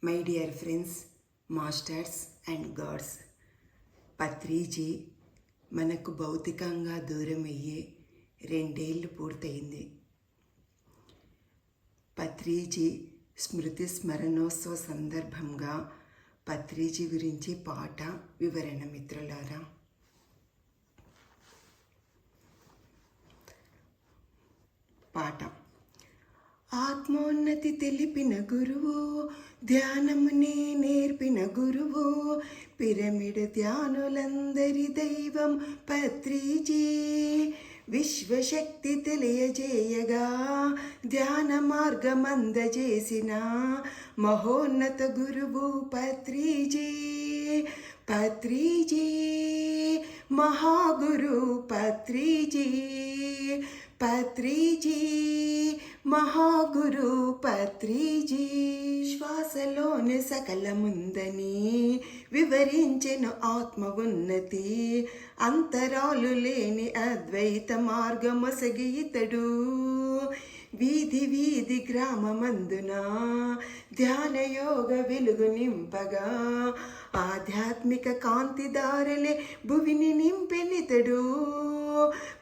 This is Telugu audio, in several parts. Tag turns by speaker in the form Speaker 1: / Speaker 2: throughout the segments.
Speaker 1: My dear friends, masters and gods, Patriji మనకు భౌతికంగా దూరం అయ్యే 2 ఏళ్ళు పూర్తయింది. పత్రిజీ స్మృతి స్మరణోత్సవ సందర్భంగా పత్రిజీ గురించి పాట వివరణ. మిత్రులారా, పాట. ఆత్మోన్నతి తెలిపిన గురువు, ధ్యానమునే నేర్పిన గురువు, పిరమిడ్ ధ్యానులందరి దైవం పత్రిజీ. విశ్వశక్తి తెలియజేయగా ధ్యాన మార్గమందజేసిన మహోన్నత గురువు పత్రిజీ. పత్రిజీ మహాగురు పత్రిజీ. పత్రిజీ మహాగురు పత్రిజీ. శ్వాసలోని సకలముందని వివరించెను ఆత్మ ఉన్నతి, అంతరాలు లేని అద్వైత మార్గమొసగి ఇతడు. వీధి వీధి గ్రామమందున ధ్యానయోగ వెలుగు నింపగా, ఆధ్యాత్మిక కాంతిదారులే భువిని నింపెనితడు.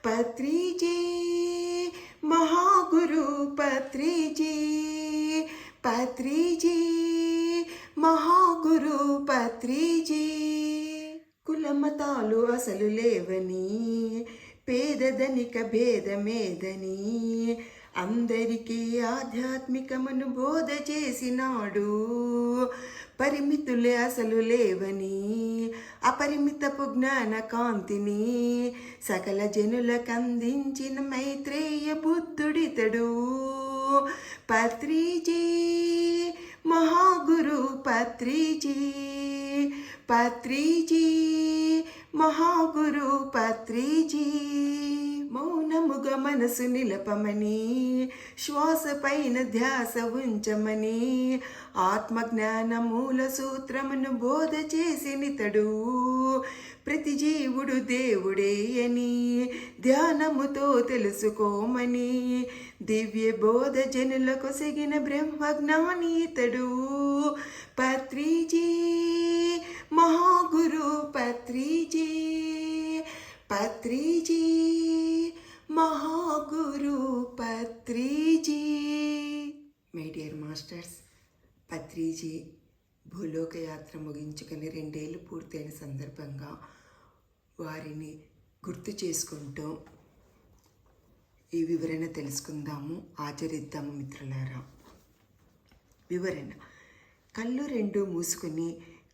Speaker 1: పత్రిజీ మహాగురు పత్రిజీ. పత్రిజీ మహాగురు పత్రిజీ. కులమతాలు అసలు లేవని, పేదధనిక భేదమేదని, అందరికీ ఆధ్యాత్మికమును బోధ చేసినాడు. పరిమితులే అసలు లేవని, అపరిమితపు జ్ఞాన కాంతిని సకల జనులకందించిన మైత్రేయ బుద్ధుడితడు. పత్రిజీ మహాగురు పత్రిజీ. పత్రిజీ మహాగురు పత్రిజీ. మౌనముగా మనసు నిలపమని, శ్వాస పైన ధ్యాస ఉంచమని, ఆత్మజ్ఞాన మూల సూత్రమును బోధ చేసినితడు. ప్రతి జీవుడు దేవుడే అని ధ్యానముతో తెలుసుకోమని, దివ్య బోధ జనులకు సెగిన బ్రహ్మజ్ఞాని ఇతడు. పత్రిజీ మహాగురు పత్రిజీ. పత్రిజీ మహాగురు Patriji. My dear masters, Patriji భూలోక యాత్ర ముగించుకొని 2 ఏళ్ళు పూర్తయిన సందర్భంగా వారిని గుర్తు చేసుకుంటూ ఈ వివరణ తెలుసుకుందాము, ఆచరిద్దాము మిత్రులారా. వివరణ: కళ్ళు 2 మూసుకొని,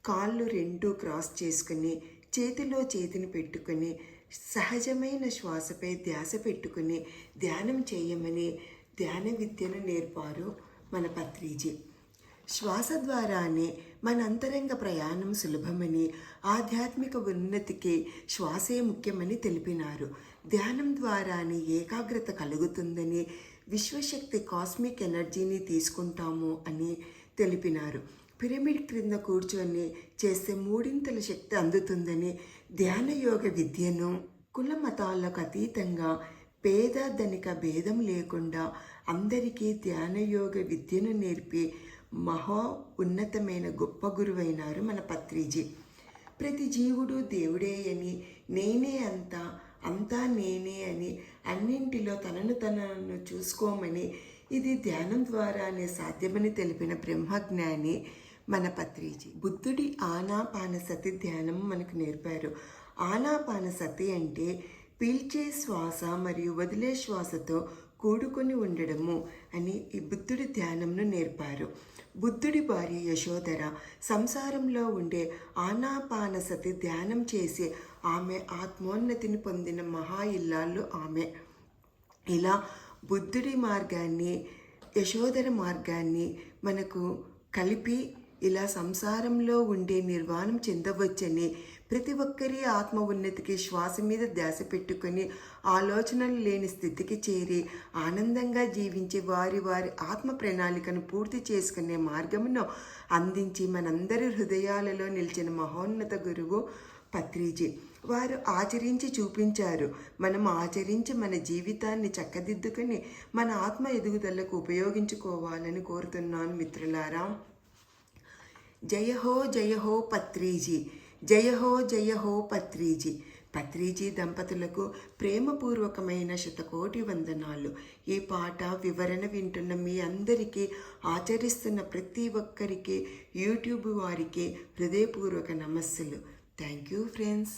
Speaker 1: కాళ్ళు 2 క్రాస్ చేసుకుని, చేతిలో చేతిని పెట్టుకొని, సహజమైన శ్వాసపై ధ్యాస పెట్టుకుని ధ్యానం చేయమని ధ్యాన విద్యను నేర్పారు మన పత్రిజీ. శ్వాస ద్వారానే మన అంతరంగ ప్రయాణం సులభమని, ఆధ్యాత్మిక ఉన్నతికి శ్వాసే ముఖ్యమని తెలిపినారు. ధ్యానం ద్వారానే ఏకాగ్రత కలుగుతుందని, విశ్వశక్తి కాస్మిక్ ఎనర్జీని తీసుకుంటాము అని తెలిపినారు. పిరమిడ్ క్రింద కూర్చొని చేస్తే 3 శక్తి అందుతుందని, ధ్యాన యోగ విద్యను కుల మతాలకు అతీతంగా పేద ధనిక భేదం లేకుండా అందరికీ ధ్యాన యోగ విద్యను నేర్పి మహా ఉన్నతమైన గొప్ప గురువైనారు మన పత్రిజీ. ప్రతి జీవుడు దేవుడే అని, నేనే అంతా, అంతా నేనే అని, అన్నింటిలో తనను చూసుకోమని, ఇది ధ్యానం ద్వారానే సాధ్యమని తెలిపిన బ్రహ్మజ్ఞాని మన పత్రిజీ. బుద్ధుడి ఆనాపానసతి ధ్యానం మనకు నేర్పారు. ఆనాపానసతి అంటే పీల్చే శ్వాస మరియు వదిలే శ్వాసతో కూడుకొని ఉండడము అని ఈ బుద్ధుడి ధ్యానంను నేర్పారు. బుద్ధుడి భార్య యశోధర సంసారంలో ఉండే ఆనాపానసతి ధ్యానం చేసి ఆమె ఆత్మోన్నతిని పొందిన మహా ఇల్లాళ్ళు ఆమె. ఇలా బుద్ధుడి మార్గాన్ని, యశోధర మార్గాన్ని మనకు కలిపి ఇలా సంసారంలో ఉండే నిర్వాణం చెందవచ్చని, ప్రతి ఒక్కరి ఆత్మ ఉన్నతికి శ్వాస మీద ధ్యాస పెట్టుకొని ఆలోచనలు లేని స్థితికి చేరి ఆనందంగా జీవించి వారి ఆత్మ ప్రణాళికను పూర్తి చేసుకునే మార్గమును అందించి మనందరి హృదయాలలో నిలిచిన మహోన్నత గురువు పత్రిజీ. వారు ఆచరించి చూపించారు. మనం ఆచరించి మన జీవితాన్ని చక్కదిద్దుకొని మన ఆత్మ ఎదుగుదలకు ఉపయోగించుకోవాలని కోరుతున్నాను మిత్రులారా. జయ హో పత్రిజీ, జయ హో పత్రిజీ. పత్రిజీ దంపతులకు ప్రేమపూర్వకమైన శతకోటి వందనాలు. ఈ పాట వివరణ వింటున్న మీ అందరికీ, ఆచరిస్తున్న ప్రతి ఒక్కరికి, యూట్యూబ్ వారికి హృదయపూర్వక నమస్సులు. Thank you friends.